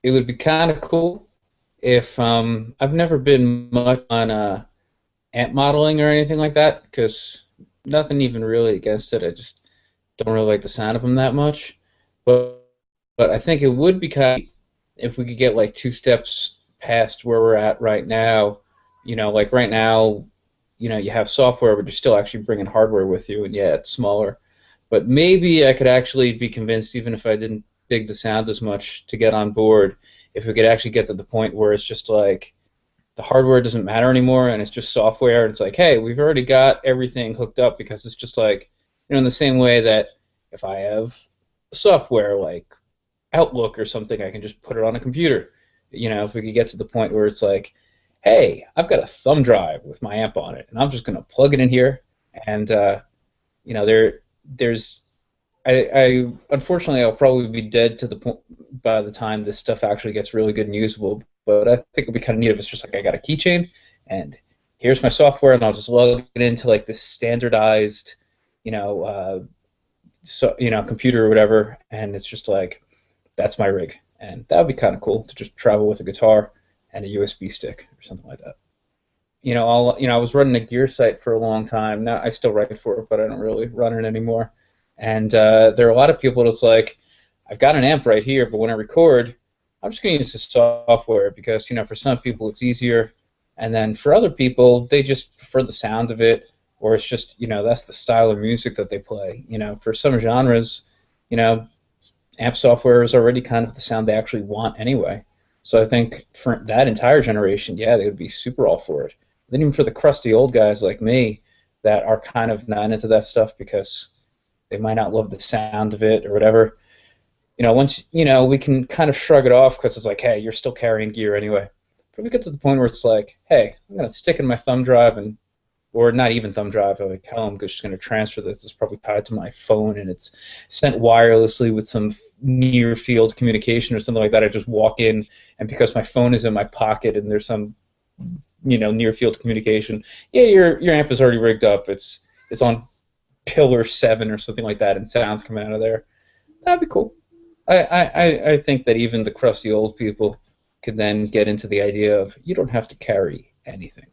it would be kind of cool if I've never been much on amp modeling or anything like that because nothing even really against it. I just don't really like the sound of them that much. But but I think it would be kind of if we could get like two steps past where we're at right now. Like right now, you have software, but you're still actually bringing hardware with you, and yeah, it's smaller. But maybe I could actually be convinced, even if I didn't dig the sound as much, to get on board. If we could actually get to the point where it's just like the hardware doesn't matter anymore, and it's just software, and it's like, hey, we've already got everything hooked up because it's just like, in the same way that if I have software like Outlook or something, I can just put it on a computer. If we could get to the point where it's like, hey, I've got a thumb drive with my amp on it, and I'm just going to plug it in here, and there's I unfortunately I'll probably be dead to the point by the time this stuff actually gets really good and usable. But I think it'd be kind of neat if it's just like I got a keychain and here's my software, and I'll just log it into like this standardized, you know, computer or whatever, and it's just like that's my rig, and that would be kind of cool to just travel with a guitar and a USB stick or something like that. I was running a gear site for a long time. Now I still write for it, but I don't really run it anymore. And there are a lot of people that's like, I've got an amp right here, but when I record, I'm just going to use the software because, for some people it's easier, and then for other people, they just prefer the sound of it, or it's just, that's the style of music that they play. For some genres, you know, amp software is already kind of the sound they actually want anyway. So I think for that entire generation, yeah, they would be super all for it. Then even for the crusty old guys like me that are kind of not into that stuff because they might not love the sound of it or whatever, once, we can kind of shrug it off because it's like, hey, you're still carrying gear anyway. But if we get to the point where it's like, hey, I'm going to stick in my thumb drive and or not even thumb drive, like, hell, I'm just going to transfer this. It's probably tied to my phone, and it's sent wirelessly with some near-field communication or something like that. I just walk in, and because my phone is in my pocket and there's some, near-field communication, yeah, your amp is already rigged up. It's on pillar 7 or something like that, and sound's coming out of there. That'd be cool. I think that even the crusty old people could then get into the idea of you don't have to carry anything.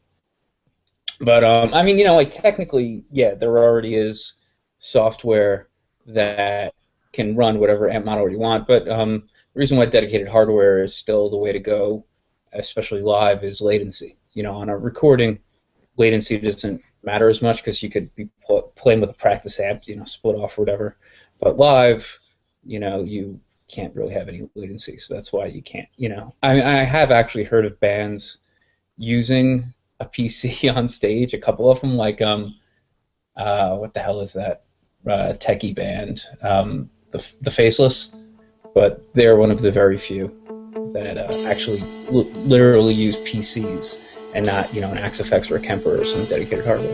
But I mean, like technically, yeah, there already is software that can run whatever amp model you want. But the reason why dedicated hardware is still the way to go, especially live, is latency. On a recording, latency doesn't matter as much because you could be playing with a practice amp, split off or whatever. But live, you can't really have any latency, so that's why you can't. I have actually heard of bands using a PC on stage. A couple of them, like what the hell is that techie band, the Faceless, but they're one of the very few that actually literally use PCs and not an Axe FX or a Kemper or some dedicated hardware.